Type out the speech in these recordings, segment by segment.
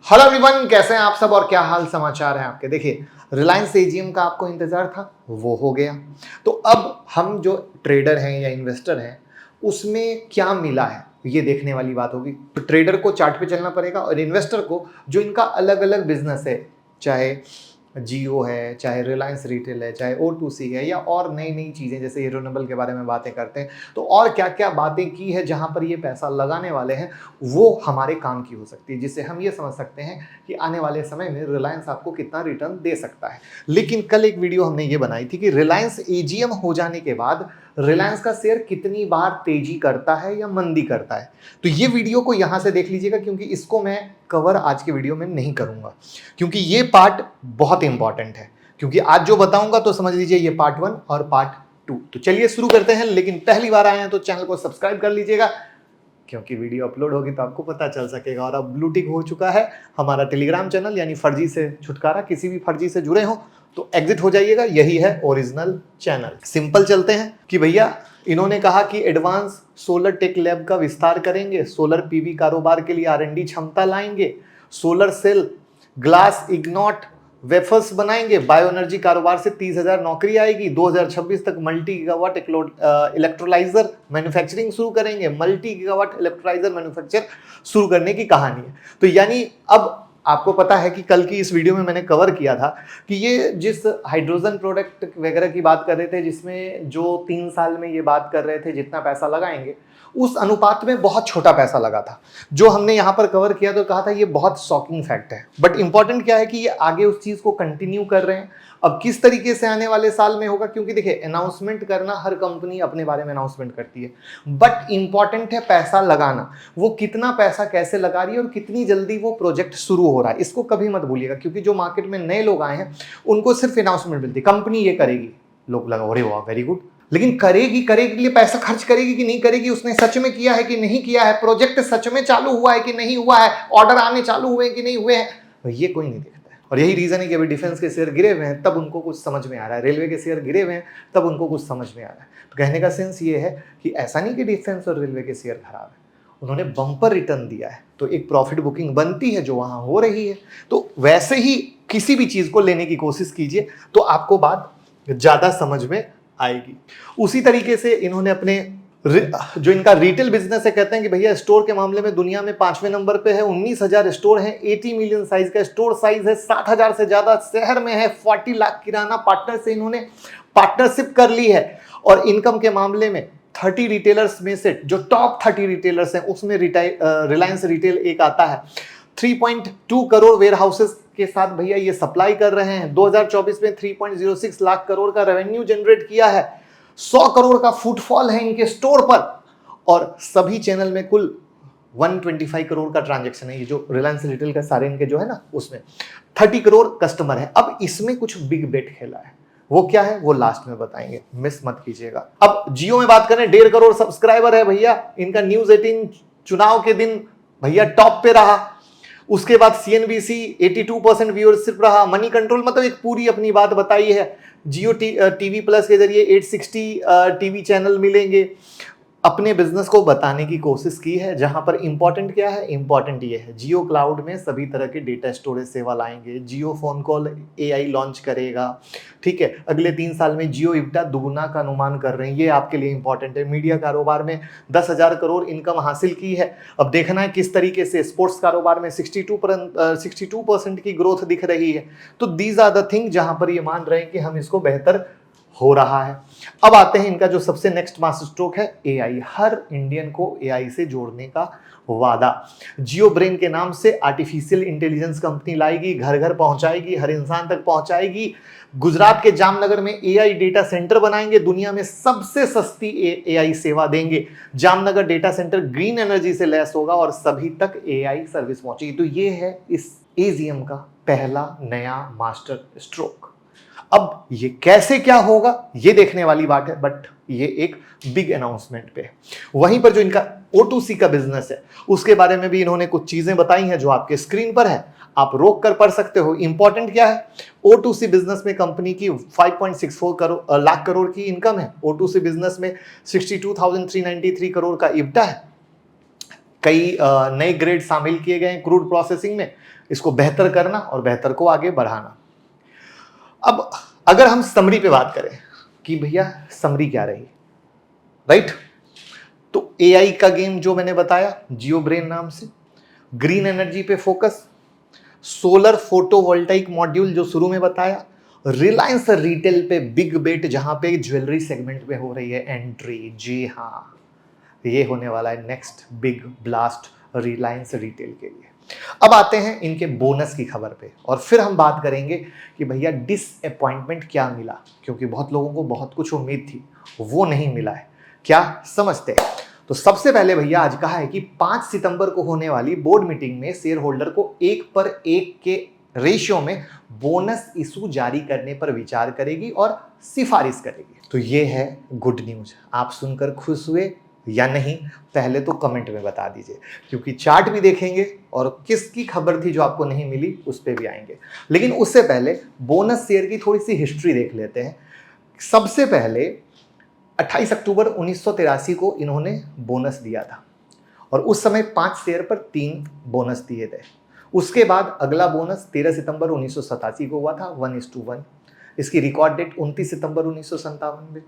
Hello everyone, कैसे हैं आप सब और क्या हाल समाचार हैं आपके। देखिए, रिलायंस एजीएम का आपको इंतजार था, वो हो गया। तो अब हम जो ट्रेडर हैं या इन्वेस्टर हैं उसमें क्या मिला है ये देखने वाली बात होगी। तो ट्रेडर को चार्ट पे चलना पड़ेगा और इन्वेस्टर को जो इनका अलग अलग बिजनेस है, चाहे जियो है, चाहे रिलायंस रिटेल है, चाहे O2C है या और नई नई चीज़ें जैसे हीरोनेबल के बारे में बातें करते हैं, तो और क्या क्या बातें की है जहां पर ये पैसा लगाने वाले हैं वो हमारे काम की हो सकती है, जिससे हम ये समझ सकते हैं कि आने वाले समय में रिलायंस आपको कितना रिटर्न दे सकता है। लेकिन कल एक वीडियो हमने ये बनाई थी कि रिलायंस एजीएम हो जाने के बाद रिलायंस का शेयर कितनी बार तेजी करता है या मंदी करता है। तो ये वीडियो को यहां से देख लीजिएगा, क्योंकि इसको मैं कवर आज के वीडियो में नहीं करूंगा, क्योंकि ये पार्ट बहुत इंपॉर्टेंट है। क्योंकि आज जो बताऊंगा तो समझ लीजिए ये पार्ट 1 और पार्ट 2। तो चलिए शुरू करते हैं। लेकिन पहली बार आए हैं तो चैनल को सब्सक्राइब कर लीजिएगा, क्योंकि वीडियो अपलोड होगी तो आपको पता चल सकेगा। और अब ब्लू टिक हो चुका है हमारा टेलीग्राम चैनल, यानी फर्जी से छुटकारा। किसी भी फर्जी से जुड़े हो तो एग्जिट हो जाइएगा, यही है ओरिजिनल चैनल। सिंपल चलते हैं कि भैया इन्होंने कहा कि एडवांस सोलर टेक लैब का विस्तार करेंगे, सोलर पीवी कारोबार के लिए R&D क्षमता लाएंगे, सोलर सेल, ग्लास इग्नॉट वेफर्स बनाएंगे, बायो एनर्जी कारोबार से 30,000 नौकरी आएगी, 2026 तक मल्टी गीगावाट इलेक्ट्रोलाइजर मैन्युफैक्चरिंग शुरू करेंगे। मल्टी गीगावाट इलेक्ट्रोलाइजर मैन्युफैक्चर शुरू करने की कहानी है। तो यानी अब आपको पता है कि कल की इस वीडियो में मैंने कवर किया था कि ये जिस हाइड्रोजन प्रोडक्ट वगैरह की बात कर रहे थे, जिसमें जो 3 साल में ये बात कर रहे थे जितना पैसा लगाएंगे, उस अनुपात में बहुत छोटा पैसा लगा था। जो हमने यहां पर कवर किया तो कहा था ये बहुत शॉकिंग फैक्ट है। बट इंपॉर्टेंट क्या है कि ये आगे उस चीज को कंटिन्यू कर रहे हैं। अब किस तरीके से आने वाले साल में होगा, क्योंकि देखिए अनाउंसमेंट करना, हर कंपनी अपने बारे में अनाउंसमेंट करती है, बट इंपॉर्टेंट है पैसा लगाना। वो कितना पैसा कैसे लगा रही है और कितनी जल्दी वो प्रोजेक्ट शुरू हो रहा है, इसको कभी मत भूलिएगा। क्योंकि जो मार्केट में नए लोग आए हैं उनको सिर्फ अनाउंसमेंट मिलती है, कंपनी ये करेगी, लोग लगा अरे वाह वेरी गुड। लेकिन करेगी के लिए पैसा खर्च करेगी कि नहीं करेगी, उसने सच में किया है कि नहीं किया है, प्रोजेक्ट सच में चालू हुआ है कि नहीं हुआ है, ऑर्डर आने चालू हुए कि नहीं हुए हैं, ये कोई नहीं देखता है। और यही रीजन है कि अभी डिफेंस के शेयर गिरे हुए हैं तब उनको कुछ समझ में आ रहा है, रेलवे के शेयर गिरे हुए हैं तब उनको कुछ समझ में आ रहा है। तो कहने का सेंस ये है कि ऐसा नहीं कि डिफेंस और रेलवे के शेयर खराब है, उन्होंने बम्पर रिटर्न दिया है, तो एक प्रॉफिट बुकिंग बनती है जो वहां हो रही है। तो वैसे ही किसी भी चीज को लेने की कोशिश कीजिए तो आपको बात ज्यादा समझ में आएगी। उसी तरीके से इन्होंने अपने जो इनका रिटेल बिजनेस है, कहते हैं कि भैया स्टोर के मामले में दुनिया में 5वें नंबर पे है, 19,000 स्टोर हैं, 80 मिलियन साइज का स्टोर साइज है, 60,000 से ज्यादा शहर में है, 40 लाख किराना पार्टनर से इन्होंने पार्टनरशिप कर ली है। और इनकम के मामले में 30 रिटेलर्स में से जो टॉप 30 रिटेलर्स हैं उसमें रिलायंस रिटेल एक आता है। 3.2 करोड़ वेयर हाउसेस के साथ भैया ये सप्लाई कर रहे हैं। 2024 में 3.06 लाख करोड़ का रेवेन्यू जनरेट किया है, 100 करोड़ का फुटफॉल है इनके स्टोर पर, और सभी चैनल में कुल 125 करोड़ का ट्रांजैक्शन है। ये जो रिलायंस रिटेल का सारे इनके जो है ना, उसमें 30 करोड़ कस्टमर है। अब इसमें कुछ बिग बेट खेला है, वो क्या है वो लास्ट में बताएंगे, मिस मत कीजिएगा। अब जियो में बात करें, 1.5 करोड़ सब्सक्राइबर है भैया इनका। न्यूज 18 चुनाव के दिन भैया टॉप पे रहा। उसके बाद CNBC 82% व्यूअरशिप रहा। मनी कंट्रोल मतलब एक पूरी अपनी बात बताई है। जियो टीवी प्लस के जरिए 860 टीवी चैनल मिलेंगे। अपने बिजनेस को बताने की कोशिश की है, जहां पर इंपॉर्टेंट क्या है, इंपॉर्टेंट ये है जियो क्लाउड में सभी तरह के डेटा स्टोरेज सेवा लाएंगे, जियो फोन कॉल AI लॉन्च करेगा, ठीक है। अगले 3 साल में जियो EBITDA दुगुना का अनुमान कर रहे हैं, ये आपके लिए इंपॉर्टेंट है। मीडिया कारोबार में 10,000 करोड़ इनकम हासिल की है। अब देखना है किस तरीके से स्पोर्ट्स कारोबार में 62% की ग्रोथ दिख रही है। तो दीज आर द थिंग जहां पर ये मान रहे हैं कि हम इसको बेहतर हो रहा है। अब आते हैं इनका जो सबसे नेक्स्ट मास्टर स्ट्रोक है, AI। हर इंडियन को AI से जोड़ने का वादा। जियो ब्रेन के नाम से आर्टिफिशियल इंटेलिजेंस कंपनी लाएगी, घर घर पहुंचाएगी, हर इंसान तक पहुंचाएगी। गुजरात के जामनगर में AI डेटा सेंटर बनाएंगे, दुनिया में सबसे सस्ती AI सेवा देंगे। Jamnagar data centre green energy से लैस होगा और सभी तक AI सर्विस पहुंचेगी। तो ये है इस एजीएम का पहला नया मास्टर स्ट्रोक। अब ये कैसे क्या होगा ये देखने वाली बात है, बट ये एक बिग अनाउंसमेंट पे है। वहीं पर जो इनका O2C का बिजनेस है उसके बारे में भी इन्होंने कुछ चीजें बताई हैं जो आपके स्क्रीन पर है, आप रोक कर पढ़ सकते हो। इंपॉर्टेंट क्या है, O2C बिजनेस में कंपनी की 5.64 लाख करोड़ की इनकम है। O2C बिजनेस में 62,393 करोड़ का EBITDA है। कई नए ग्रेड शामिल किए गए हैं क्रूड प्रोसेसिंग में। इसको बेहतर करना और बेहतर को आगे बढ़ाना। अब अगर हम समरी पे बात करें कि भैया समरी क्या रही, राइट, तो एआई का गेम जो मैंने बताया जियो ब्रेन नाम से, ग्रीन एनर्जी पे फोकस, सोलर फोटोवोल्टाइक मॉड्यूल जो शुरू में बताया, रिलायंस रिटेल पे बिग बेट जहां पे ज्वेलरी सेगमेंट में हो रही है एंट्री। जी हाँ, ये होने वाला है next big blast Reliance retail के लिए। अब आते हैं इनके बोनस की खबर पे और फिर हम बात करेंगे कि भैया डिसअपॉइंटमेंट क्या मिला, क्योंकि बहुत लोगों को बहुत कुछ उम्मीद थी, वो नहीं मिला है। क्या समझते हैं? तो सबसे पहले भैया आज कहा है कि 5 सितंबर को होने वाली बोर्ड मीटिंग में शेयर होल्डर को 1:1 के रेशियो में बोनस इशू जारी करने पर विचार करेगी और सिफारिश करेगी। तो ये है गुड न्यूज। आप सुनकर खुश हुए या नहीं, पहले तो कमेंट में बता दीजिए, क्योंकि चार्ट भी देखेंगे और किसकी खबर थी जो आपको नहीं मिली उस पर भी आएंगे। लेकिन उससे पहले बोनस शेयर की थोड़ी सी हिस्ट्री देख लेते हैं। सबसे पहले 28 अक्टूबर 1983 को इन्होंने बोनस दिया था और उस समय 5 शेयर पर 3 बोनस दिए थे। उसके बाद अगला बोनस 13 सितंबर 1987 को हुआ था 1:1। इसकी रिकॉर्ड डेट 29 सितंबर 1957 में।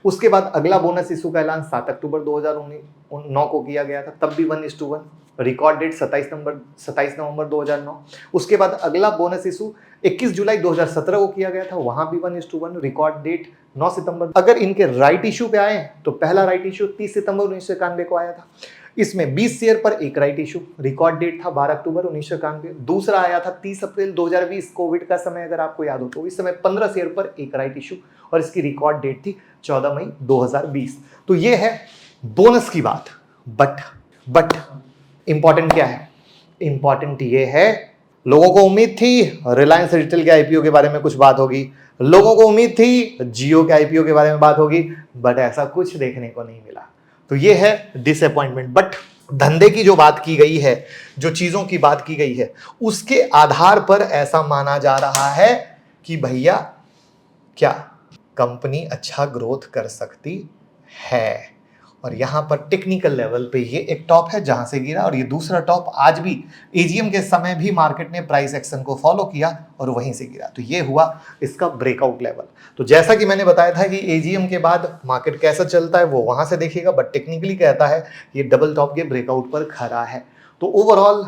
उसके बाद अगला बोनस इशू का ऐलान 7 अक्टूबर 2009 को किया गया था, तब भी 1:1। रिकॉर्ड डेट 27 नवंबर 2009। उसके बाद अगला बोनस इशू 21 जुलाई 2017 को किया गया था, वहां भी 1:1। रिकॉर्ड डेट 9 सितंबर। अगर इनके राइट इशू पे आए तो पहला राइट इशू 30 सितंबर 1991 को आया था। इसमें 20 शेयर पर एक राइट इशू, रिकॉर्ड डेट था 12 अक्टूबर 1991। दूसरा आया था 30 अप्रैल 2020, कोविड का समय अगर आपको याद हो तो। इस समय 15 शेयर पर एक राइट इशू और इसकी रिकॉर्ड डेट थी 14 मई 2020। तो ये है बोनस की बात। बट इंपॉर्टेंट क्या है? इंपॉर्टेंट ये है, लोगों को उम्मीद थी रिलायंस रिटेल के आईपीओ के बारे में कुछ बात होगी, लोगों को उम्मीद थी जियो के आईपीओ के बारे में बात होगी, बट ऐसा कुछ देखने को नहीं मिला। तो ये है डिसअपॉइंटमेंट। बट धंधे की जो बात की गई है, जो चीजों की बात की गई है, उसके आधार पर ऐसा माना जा रहा है कि भैया क्या कंपनी अच्छा ग्रोथ कर सकती है। और यहां पर टेक्निकल लेवल पे ये एक टॉप है जहां से गिरा, और ये दूसरा टॉप आज भी एजीएम के समय भी मार्केट ने प्राइस एक्शन को फॉलो किया और वहीं से गिरा। तो ये हुआ इसका ब्रेकआउट लेवल। तो जैसा कि मैंने बताया था कि एजीएम के बाद मार्केट कैसा चलता है वो वहां से देखिएगा, बट टेक्निकली कहता है ये डबल टॉप के ब्रेकआउट पर खड़ा है। तो ओवरऑल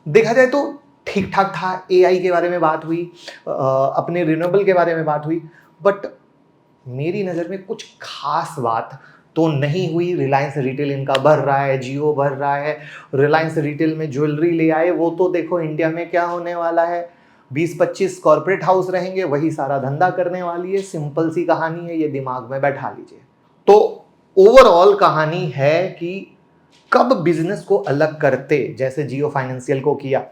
देखा जाए तो ठीक ठाक था। एआई के बारे में बात हुई, अपने रिन्यूएबल के बारे में बात हुई, बट मेरी नज़र में कुछ खास बात तो नहीं हुई। रिलायंस रिटेल इनका बढ़ रहा है, जियो बढ़ रहा है, रिलायंस रिटेल में ज्वेलरी ले आए, वो तो देखो इंडिया में क्या होने वाला है, 20-25 कॉर्पोरेट हाउस रहेंगे, वही सारा धंधा करने वाली है। सिंपल सी कहानी है, ये दिमाग में बैठा लीजिए। तो ओवरऑल कहानी है कि कब बिजनेस को अलग करते, जैसे जियो फाइनेंशियल को किया,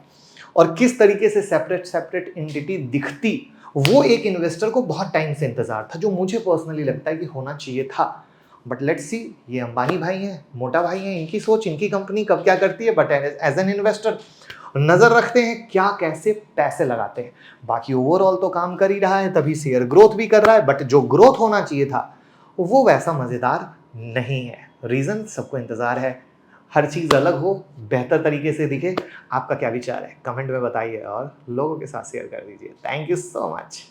और किस तरीके से सेपरेट एंटिटी दिखती, वो एक इन्वेस्टर को बहुत टाइम से इंतजार था, जो मुझे पर्सनली लगता है कि होना चाहिए था। बट लेट्स सी, ये अंबानी भाई हैं, मोटा भाई हैं, इनकी सोच, इनकी कंपनी कब क्या करती है। बट एज एन इन्वेस्टर नजर रखते हैं क्या कैसे पैसे लगाते हैं। बाकी ओवरऑल तो काम कर ही रहा है, तभी शेयर ग्रोथ भी कर रहा है, बट जो ग्रोथ होना चाहिए था वो वैसा मजेदार नहीं है। रीजन सबको इंतजार है, हर चीज अलग हो, बेहतर तरीके से दिखे। आपका क्या विचार है कमेंट में बताइए और लोगों के साथ शेयर कर दीजिए। Thank you so much.